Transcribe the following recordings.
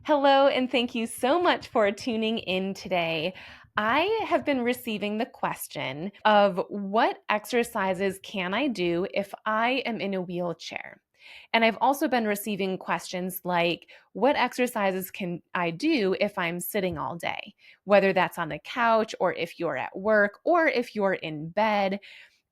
Hello, and thank you so much for tuning in today. I have been receiving the question of what exercises can I do if I am in a wheelchair? And I've also been receiving questions like, what exercises can I do if I'm sitting all day? Whether that's on the couch, or if you're at work, or if you're in bed.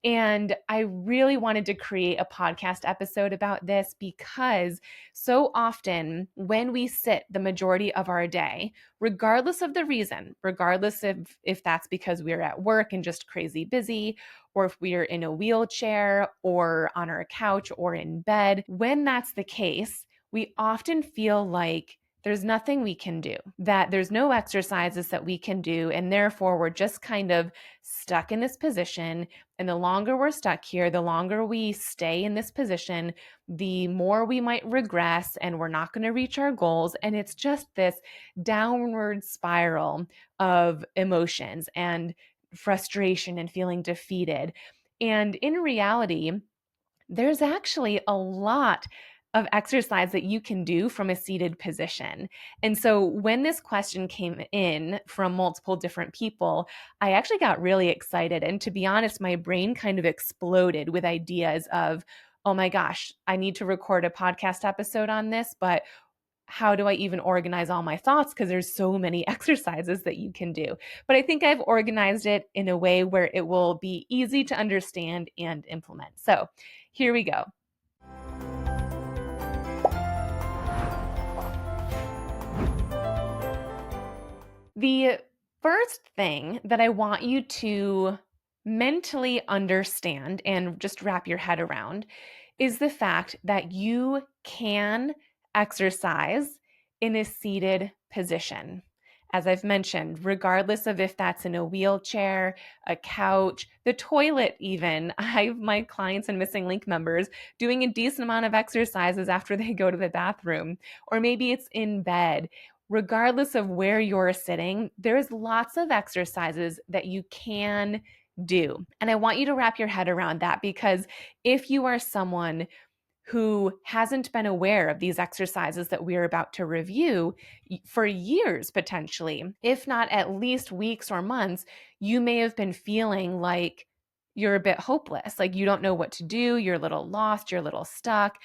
And I really wanted to create a podcast episode about this because so often when we sit the majority of our day, regardless of the reason, regardless of if that's because we're at work and just crazy busy, or if we're in a wheelchair or on our couch or in bed, when that's the case, we often feel like there's nothing we can do, that there's no exercises that we can do, and therefore we're just kind of stuck in this position. And the longer we're stuck here, the longer we stay in this position, the more we might regress and we're not going to reach our goals. And it's just this downward spiral of emotions and frustration and feeling defeated. And in reality, there's actually a lot of exercise that you can do from a seated position. And so when this question came in from multiple different people, I actually got really excited. And to be honest, my brain kind of exploded with ideas of, oh my gosh, I need to record a podcast episode on this, but how do I even organize all my thoughts? Because there's so many exercises that you can do. But I think I've organized it in a way where it will be easy to understand and implement. So here we go. The first thing that I want you to mentally understand and just wrap your head around is the fact that you can exercise in a seated position. As I've mentioned, regardless of if that's in a wheelchair, a couch, the toilet, even, I have my clients and Missing Link members doing a decent amount of exercises after they go to the bathroom, or maybe it's in bed. Regardless of where you're sitting, there's lots of exercises that you can do. And I want you to wrap your head around that, because if you are someone who hasn't been aware of these exercises that we're about to review for years, potentially, if not at least weeks or months, you may have been feeling like you're a bit hopeless, like you don't know what to do, you're a little lost, you're a little stuck.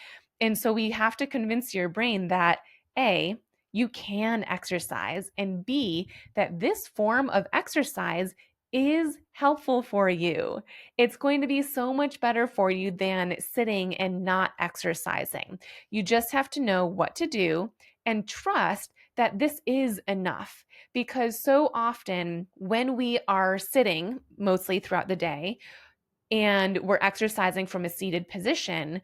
And so we have to convince your brain that A, you can exercise, and B, that this form of exercise is helpful for you. It's going to be so much better for you than sitting and not exercising. You just have to know what to do and trust that this is enough. Because so often when we are sitting mostly throughout the day and we're exercising from a seated position,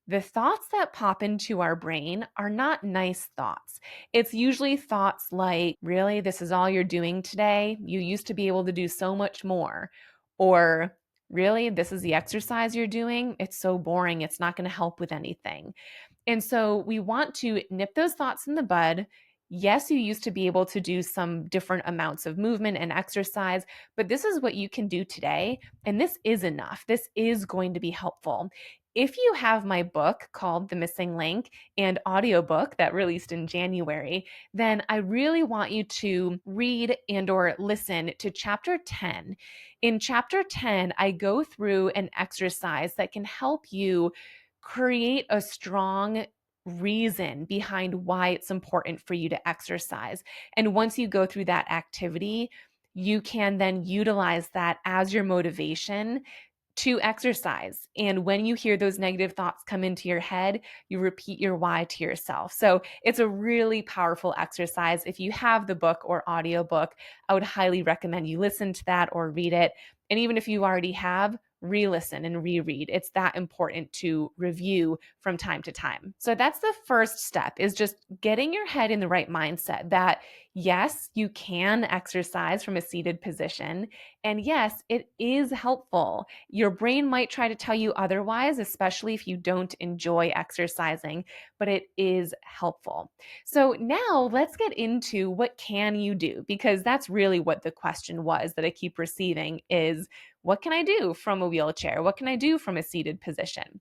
the thoughts that pop into our brain are not nice thoughts. It's usually thoughts like, really, this is all you're doing today? You used to be able to do so much more. Or, really, this is the exercise you're doing? It's so boring. It's not going to help with anything. And so we want to nip those thoughts in the bud. Yes, you used to be able to do some different amounts of movement and exercise, but this is what you can do today. And this is enough. This is going to be helpful. If you have my book called The Missing Link and audiobook that released in January, then I really want you to read and or listen to chapter 10. In chapter 10, I go through an exercise that can help you create a strong reason behind why it's important for you to exercise. And once you go through that activity, you can then utilize that as your motivation to exercise. And when you hear those negative thoughts come into your head, you repeat your why to yourself. So it's a really powerful exercise. If you have the book or audiobook, I would highly recommend you listen to that or read it. And even if you already have, re-listen and reread. It's that important to review from time to time. So that's the first step, is just getting your head in the right mindset that yes, you can exercise from a seated position. And yes, it is helpful. Your brain might try to tell you otherwise, especially if you don't enjoy exercising, but it is helpful. So now let's get into what can you do, because that's really what the question was that I keep receiving is, what can I do from a wheelchair? What can I do from a seated position?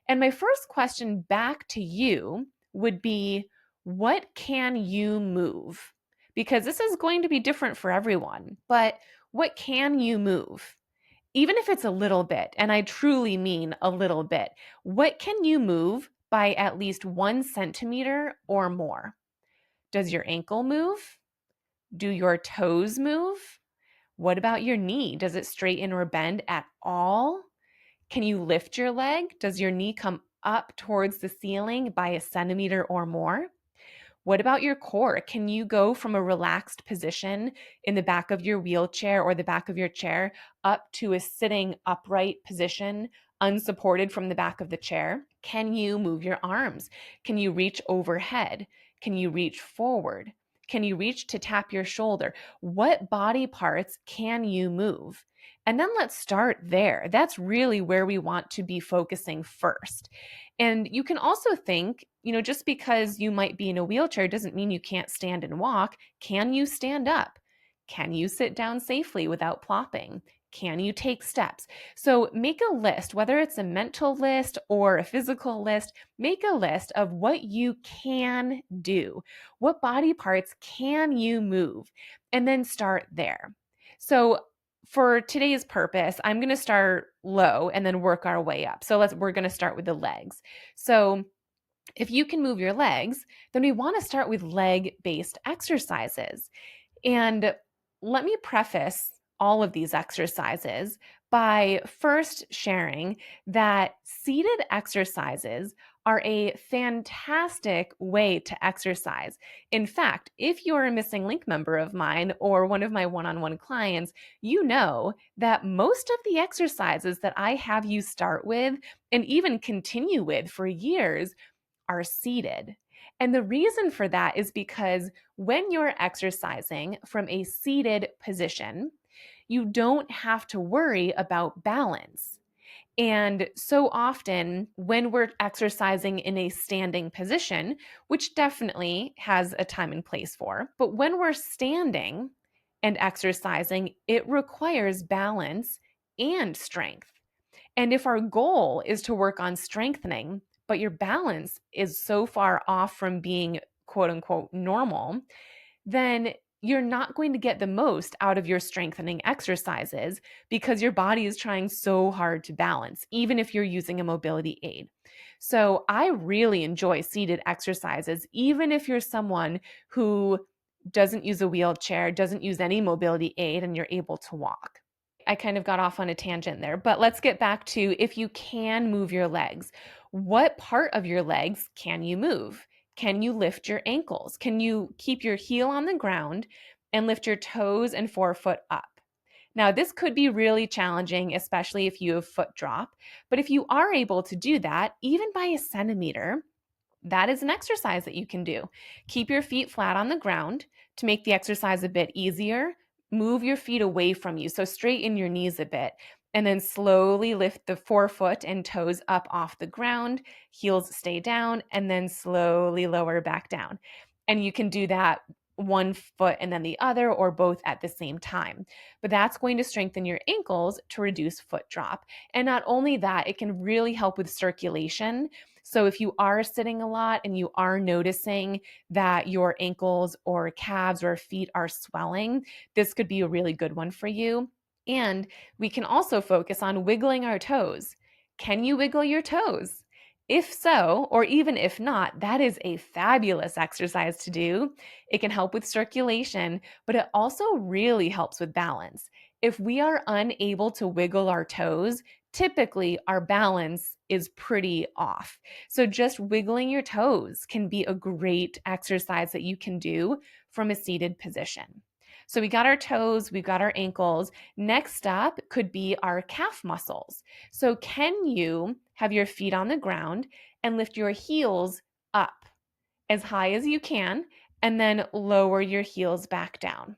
And my first question back to you would be, What can you move? Because this is going to be different for everyone, but what can you move? Even if it's a little bit, and I truly mean a little bit, what can you move by at least 1 centimeter or more? Does your ankle move? Do your toes move? What about your knee? Does it straighten or bend at all? Can you lift your leg? Does your knee come up towards the ceiling by 1 centimeter or more? What about your core? Can you go from a relaxed position in the back of your wheelchair or the back of your chair up to a sitting upright position, unsupported from the back of the chair? Can you move your arms? Can you reach overhead? Can you reach forward? Can you reach to tap your shoulder? What body parts can you move? And then let's start there. That's really where we want to be focusing first. And you can also think, just because you might be in a wheelchair doesn't mean you can't stand and walk. Can you stand up? Can you sit down safely without plopping? Can you take steps? So make a list, whether it's a mental list or a physical list, make a list of what you can do. What body parts can you move? And then start there. So for today's purpose, I'm going to start low and then work our way up. So we're going to start with the legs. So if you can move your legs, then we want to start with leg-based exercises. And let me preface all of these exercises by first sharing that seated exercises are a fantastic way to exercise. In fact, if you're a missing link member of mine or one of my one-on-one clients, you know that most of the exercises that I have you start with and even continue with for years are seated. And the reason for that is because when you're exercising from a seated position, you don't have to worry about balance. And so often, when we're exercising in a standing position, which definitely has a time and place for, but when we're standing and exercising, it requires balance and strength. And if our goal is to work on strengthening, but your balance is so far off from being quote unquote normal, then you're not going to get the most out of your strengthening exercises because your body is trying so hard to balance, even if you're using a mobility aid. So I really enjoy seated exercises, even if you're someone who doesn't use a wheelchair, doesn't use any mobility aid, and you're able to walk. I kind of got off on a tangent there, but let's get back to if you can move your legs. What part of your legs can you move? Can you lift your ankles? Can you keep your heel on the ground and lift your toes and forefoot up? Now, this could be really challenging, especially if you have foot drop, but if you are able to do that, even by 1 centimeter, that is an exercise that you can do. Keep your feet flat on the ground to make the exercise a bit easier. Move your feet away from you, so straighten your knees a bit, and then slowly lift the forefoot and toes up off the ground. Heels stay down, and then slowly lower back down. And you can do that one foot and then the other, or both at the same time. But that's going to strengthen your ankles to reduce foot drop. And not only that, it can really help with circulation. So if you are sitting a lot and you are noticing that your ankles or calves or feet are swelling, this could be a really good one for you. And we can also focus on wiggling our toes. Can you wiggle your toes? If so, or even if not, that is a fabulous exercise to do. It can help with circulation, but it also really helps with balance. If we are unable to wiggle our toes, typically our balance is pretty off. So just wiggling your toes can be a great exercise that you can do from a seated position. So we got our toes, we've got our ankles. Next up could be our calf muscles. So can you have your feet on the ground and lift your heels up as high as you can, and then lower your heels back down?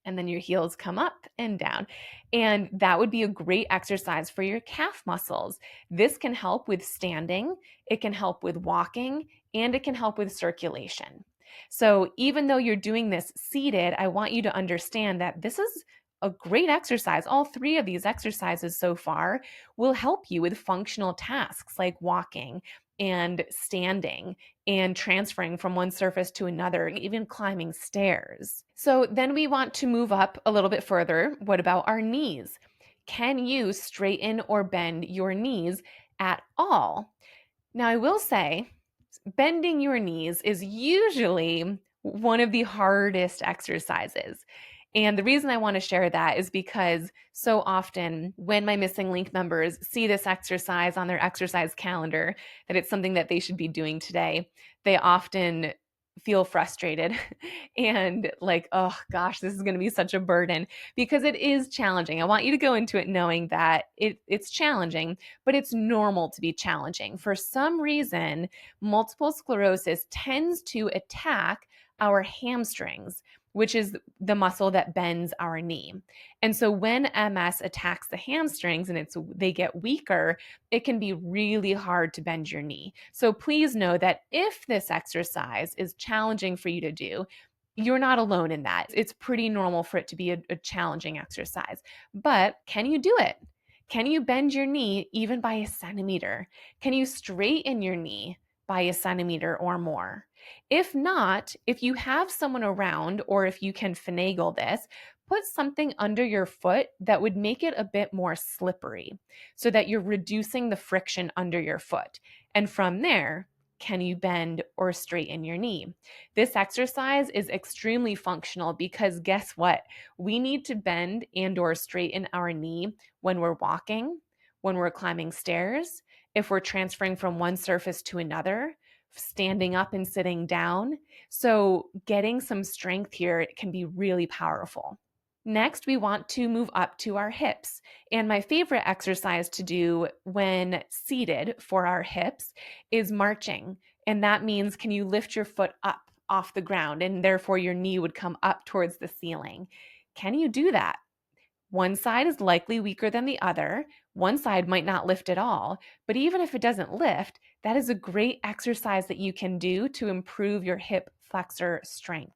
And then your heels come up and down. And that would be a great exercise for your calf muscles. This can help with standing, it can help with walking, and it can help with circulation. So even though you're doing this seated, I want you to understand that this is a great exercise. All three of these exercises so far will help you with functional tasks like walking and standing and transferring from one surface to another, even climbing stairs. So then we want to move up a little bit further. What about our knees? Can you straighten or bend your knees at all? Now, I will say, bending your knees is usually one of the hardest exercises. And the reason I want to share that is because so often when my missing link members see this exercise on their exercise calendar, that it's something that they should be doing today, they often feel frustrated and like, oh gosh, this is going to be such a burden because it is challenging. I want you to go into it knowing that it's challenging, but it's normal to be challenging. For some reason, multiple sclerosis tends to attack our hamstrings, which is the muscle that bends our knee. And so when MS attacks the hamstrings and they get weaker, it can be really hard to bend your knee. So please know that if this exercise is challenging for you to do, you're not alone in that. It's pretty normal for it to be a challenging exercise. But can you do it? Can you bend your knee even by a centimeter? Can you straighten your knee by a centimeter or more? If not, if you have someone around or if you can finagle this, put something under your foot that would make it a bit more slippery so that you're reducing the friction under your foot. And from there, can you bend or straighten your knee? This exercise is extremely functional because guess what? We need to bend and or straighten our knee when we're walking, when we're climbing stairs, if we're transferring from one surface to another, standing up and sitting down. So getting some strength here can be really powerful. Next, we want to move up to our hips. And my favorite exercise to do when seated for our hips is marching. And that means, can you lift your foot up off the ground and therefore your knee would come up towards the ceiling? Can you do that? One side is likely weaker than the other. One side might not lift at all. But even if it doesn't lift, that is a great exercise that you can do to improve your hip flexor strength.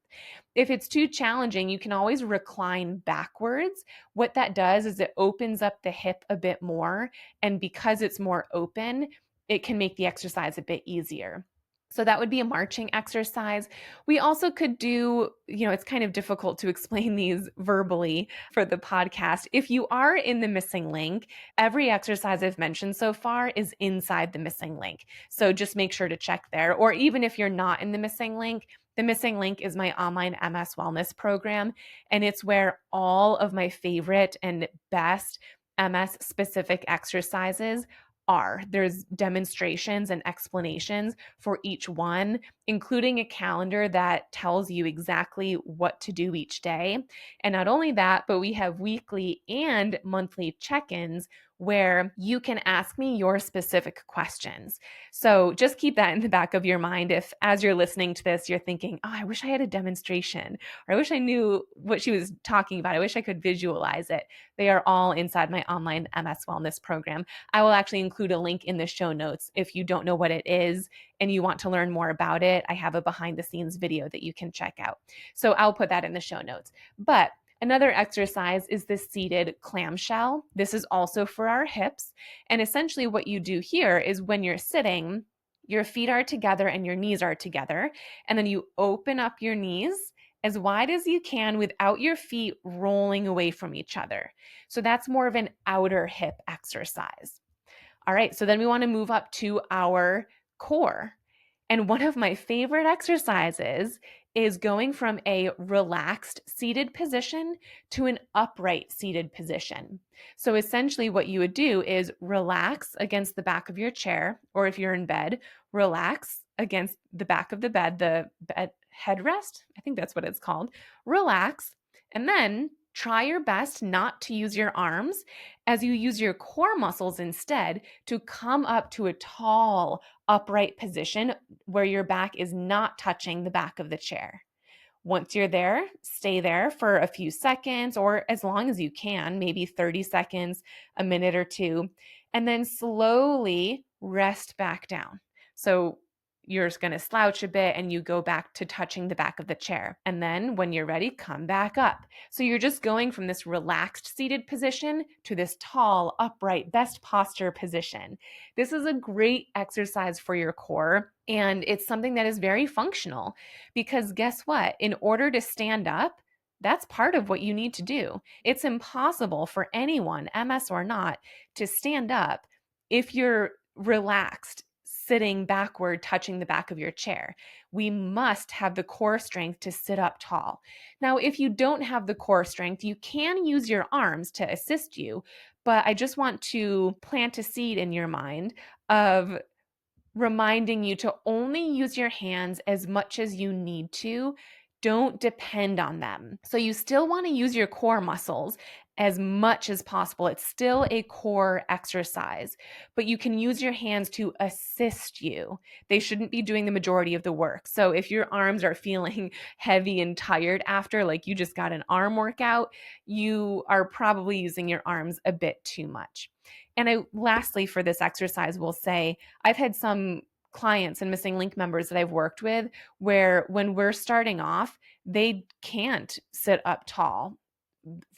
If it's too challenging, you can always recline backwards. What that does is it opens up the hip a bit more. And because it's more open, it can make the exercise a bit easier. So that would be a marching exercise. We also could do, it's kind of difficult to explain these verbally for the podcast. If you are in the missing link, every exercise I've mentioned so far is inside the missing link. So just make sure to check there. Or even if you're not in the missing link is my online MS wellness program. And it's where all of my favorite and best MS specific exercises are. There's demonstrations and explanations for each one, including a calendar that tells you exactly what to do each day. And not only that, but we have weekly and monthly check-ins where you can ask me your specific questions. So just keep that in the back of your mind if, as you're listening to this, you're thinking, oh, I wish I had a demonstration, or I wish I knew what she was talking about. I wish I could visualize it. They are all inside my online MS wellness program. I will actually include a link in the show notes if you don't know what it is and you want to learn more about it. I have a behind the scenes video that you can check out. So I'll put that in the show notes. But another exercise is the seated clamshell. This is also for our hips. And essentially what you do here is when you're sitting, your feet are together and your knees are together. And then you open up your knees as wide as you can without your feet rolling away from each other. So that's more of an outer hip exercise. All right, so then we want to move up to our core. And one of my favorite exercises is going from a relaxed seated position to an upright seated position. So essentially what you would do is relax against the back of your chair, or if you're in bed, relax against the back of the bed, headrest, I think that's what it's called. Relax, and then try your best not to use your arms as you use your core muscles instead to come up to a tall, upright position where your back is not touching the back of the chair. Once you're there, stay there for a few seconds or as long as you can, maybe 30 seconds, a minute or two, and then slowly rest back down. So you're going to slouch a bit and you go back to touching the back of the chair. And then when you're ready, come back up. So you're just going from this relaxed seated position to this tall, upright, best posture position. This is a great exercise for your core. And it's something that is very functional because guess what? In order to stand up, that's part of what you need to do. It's impossible for anyone, MS or not, to stand up if you're relaxed, sitting backward, touching the back of your chair. We must have the core strength to sit up tall. Now, if you don't have the core strength, you can use your arms to assist you, but I just want to plant a seed in your mind of reminding you to only use your hands as much as you need to. Don't depend on them. So you still want to use your core muscles as much as possible. It's still a core exercise, but you can use your hands to assist you. They shouldn't be doing the majority of the work. So if your arms are feeling heavy and tired after, like you just got an arm workout, you are probably using your arms a bit too much. And lastly, for this exercise, will say I've had some clients and missing link members that I've worked with where when we're starting off, they can't sit up tall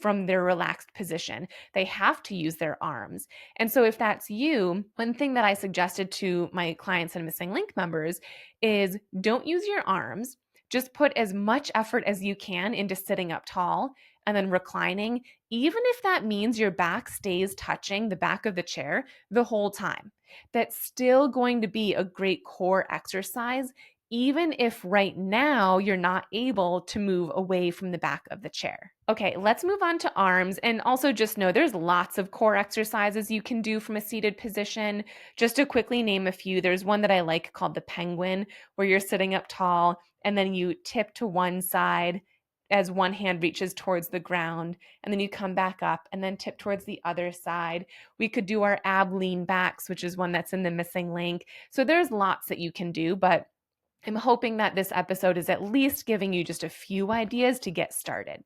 from their relaxed position. They have to use their arms. And so if that's you, one thing that I suggested to my clients and missing link members is don't use your arms. Just put as much effort as you can into sitting up tall and then reclining, even if that means your back stays touching the back of the chair the whole time. That's still going to be a great core exercise, even if right now you're not able to move away from the back of the chair. Okay, let's move on to arms. And also just know there's lots of core exercises you can do from a seated position. Just to quickly name a few, there's one that I like called the penguin, where you're sitting up tall and then you tip to one side as one hand reaches towards the ground, and then you come back up and then tip towards the other side. We could do our ab lean backs, which is one that's in the missing link. So there's lots that you can do, but I'm hoping that this episode is at least giving you just a few ideas to get started.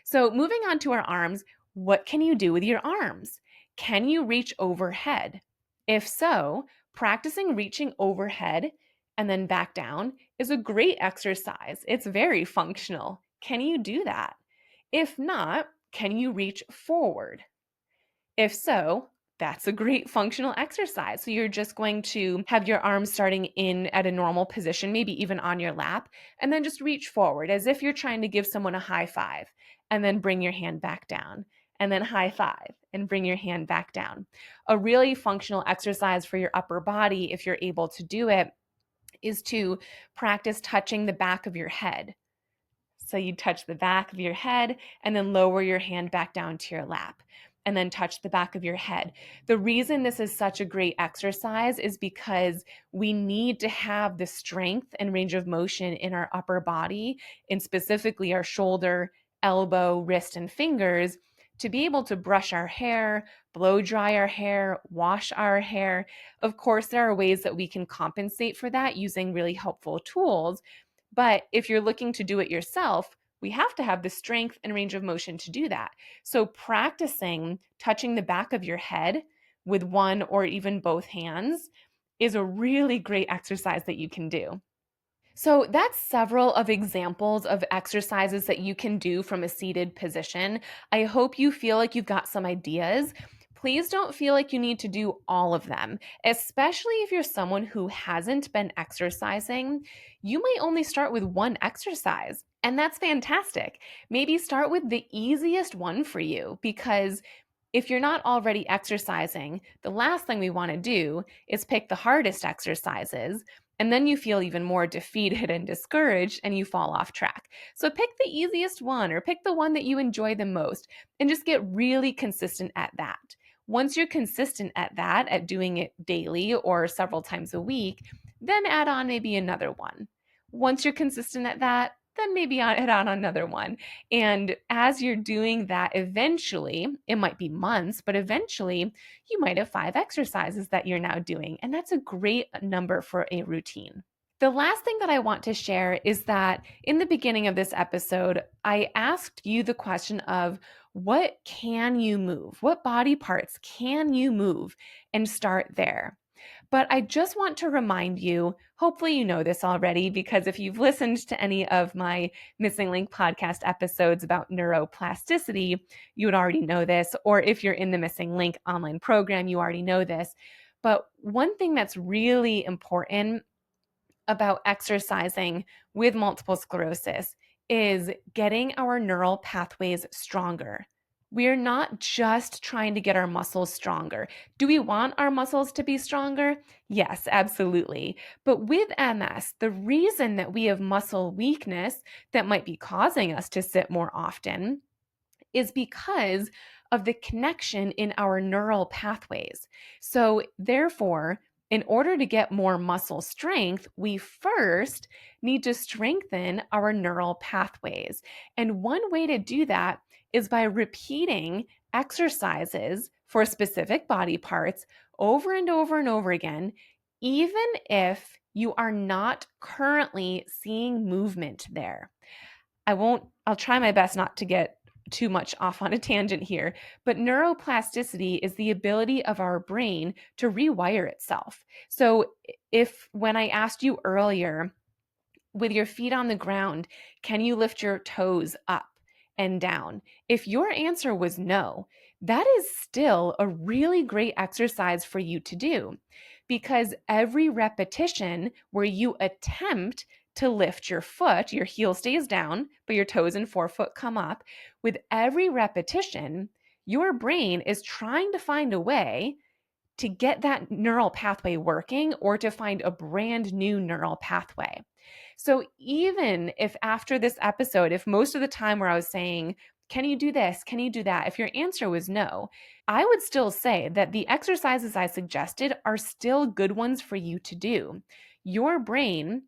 So moving on to our arms, what can you do with your arms? Can you reach overhead? If so, practicing reaching overhead and then back down is a great exercise. It's very functional. Can you do that? If not, can you reach forward? If so, that's a great functional exercise. So you're just going to have your arms starting in at a normal position, maybe even on your lap, and then just reach forward as if you're trying to give someone a high five, and then bring your hand back down, and then high five and bring your hand back down. A really functional exercise for your upper body, if you're able to do it, is to practice touching the back of your head. So you touch the back of your head and then lower your hand back down to your lap and then touch the back of your head. The reason this is such a great exercise is because we need to have the strength and range of motion in our upper body, and specifically our shoulder, elbow, wrist, and fingers, to be able to brush our hair, blow dry our hair, wash our hair. Of course, there are ways that we can compensate for that using really helpful tools. But if you're looking to do it yourself, we have to have the strength and range of motion to do that. So practicing touching the back of your head with one or even both hands is a really great exercise that you can do. So that's several of examples of exercises that you can do from a seated position. I hope you feel like you've got some ideas. Please don't feel like you need to do all of them, especially if you're someone who hasn't been exercising. You might only start with one exercise, and that's fantastic. Maybe start with the easiest one for you, because if you're not already exercising, the last thing we want to do is pick the hardest exercises, and then you feel even more defeated and discouraged and you fall off track. So pick the easiest one or pick the one that you enjoy the most and just get really consistent at that. Once you're consistent at that, at doing it daily or several times a week, then add on maybe another one. Once you're consistent at that, then maybe add on another one. And as you're doing that, eventually, it might be months, but eventually you might have 5 exercises that you're now doing. And that's a great number for a routine. The last thing that I want to share is that in the beginning of this episode, I asked you the question of what can you move? What body parts can you move? And start there. But I just want to remind you, hopefully you know this already, because if you've listened to any of my Missing Link podcast episodes about neuroplasticity, you would already know this. Or if you're in the Missing Link online program, you already know this. But one thing that's really important about exercising with multiple sclerosis is getting our neural pathways stronger. We're not just trying to get our muscles stronger. Do we want our muscles to be stronger? Yes, absolutely. But with MS, the reason that we have muscle weakness that might be causing us to sit more often is because of the connection in our neural pathways. So, therefore, in order to get more muscle strength, we first need to strengthen our neural pathways. And one way to do that is by repeating exercises for specific body parts over and over and over again, even if you are not currently seeing movement there. I'll try my best not to get too much off on a tangent here, but neuroplasticity is the ability of our brain to rewire itself. So, if when I asked you earlier, with your feet on the ground, can you lift your toes up and down? If your answer was no, that is still a really great exercise for you to do, because every repetition where you attempt to lift your foot, your heel stays down, but your toes and forefoot come up. With every repetition, your brain is trying to find a way to get that neural pathway working or to find a brand new neural pathway. So even if after this episode, if most of the time where I was saying, can you do this? Can you do that? If your answer was no, I would still say that the exercises I suggested are still good ones for you to do. Your brain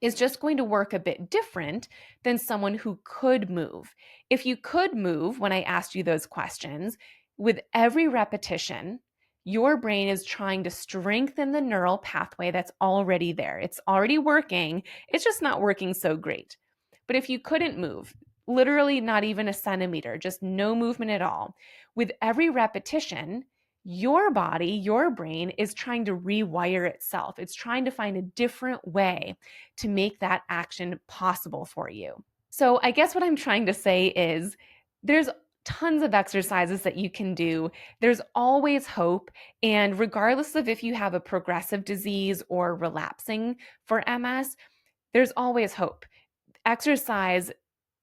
is just going to work a bit different than someone who could move. If you could move, when I asked you those questions, with every repetition, your brain is trying to strengthen the neural pathway that's already there. It's already working, it's just not working so great. But if you couldn't move, literally not even a centimeter, just no movement at all, with every repetition, your body, your brain is trying to rewire itself. It's trying to find a different way to make that action possible for you. So, I guess what I'm trying to say is there's tons of exercises that you can do. There's always hope. And regardless of if you have a progressive disease or relapsing for MS, there's always hope. Exercise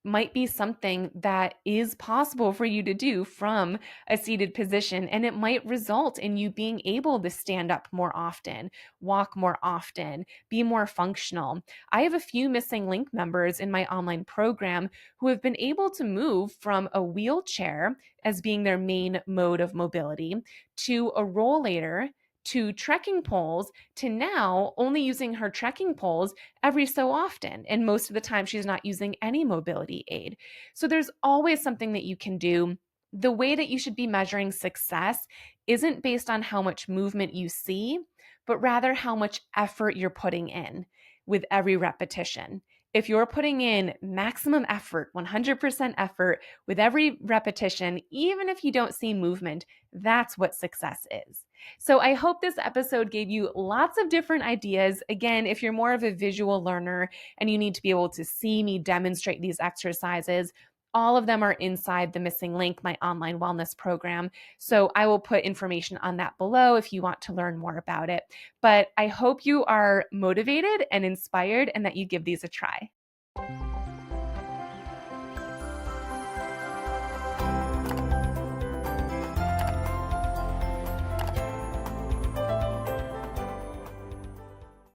might be something that is possible for you to do from a seated position. And it might result in you being able to stand up more often, walk more often, be more functional. I have a few Missing Link members in my online program who have been able to move from a wheelchair as being their main mode of mobility to a rollator to trekking poles to now only using her trekking poles every so often. And most of the time, she's not using any mobility aid. So there's always something that you can do. The way that you should be measuring success isn't based on how much movement you see, but rather how much effort you're putting in with every repetition. If you're putting in maximum effort, 100% effort with every repetition, even if you don't see movement, that's what success is. So I hope this episode gave you lots of different ideas. Again, if you're more of a visual learner and you need to be able to see me demonstrate these exercises, all of them are inside the Missing Link, my online wellness program. So I will put information on that below if you want to learn more about it. But I hope you are motivated and inspired and that you give these a try.